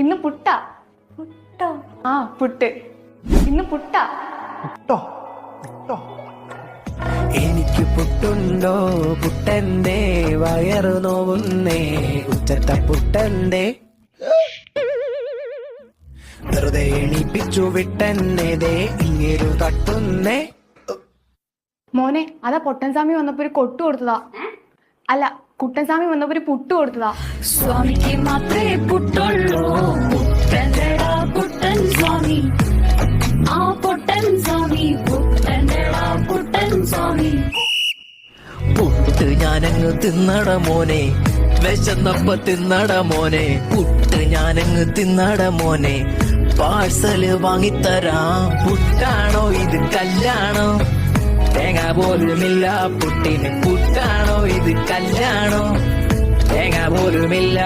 ഇന്ന് പുട്ട. പുട്ടോ? ആ പുട്ട്. ഇന്ന് പുട്ട. പുട്ടോ പുട്ടോ. എനിക്ക് പുട്ടുണ്ടോ പുട്ടന്റെ വയറു നോവുന്നേ ഉച്ചത്ത പുട്ടന്റെ വെറുതെ എണീപ്പിച്ചു വിട്ടെന്നേതേ ഇങ്ങേരു തട്ടുന്നേ. മോനെ അതാ പൊട്ടൻസ്വാമി വന്നപ്പോ ഒരു കൊട്ടു കൊടുത്തതാ. അല്ല കുട്ടൻസ്വാമി വന്നപ്പോ ഒരു പുട്ട് കൊടുത്തതാ. സ്വാമിക്ക് മാത്രമേ പുട്ടുള്ളൂ. പുട്ടൻ്റെടാ പുട്ടൻ സ്വാമി, ആ പൊട്ടൻ സ്വാമി, പുട്ടൻ്റെടാ പുട്ടൻ സ്വാമി. പുട്ട് ഞാനങ്ങ് തിന്നട മോനെ, വിശന്നപ്പ തിന്നട മോനെ. പുട്ട് ഞാനങ്ങ് തിന്നട മോനെ, പാഴ്സല് വാങ്ങിത്തരാം. പുട്ടാണോ ഇത് കല്ലാണോ? തേങ്ങ പോലുമില്ല പുട്ടിന്. പുട്ടാണോ ഇത് കല്ലാണോ? തേങ്ങ പോലുമില്ല.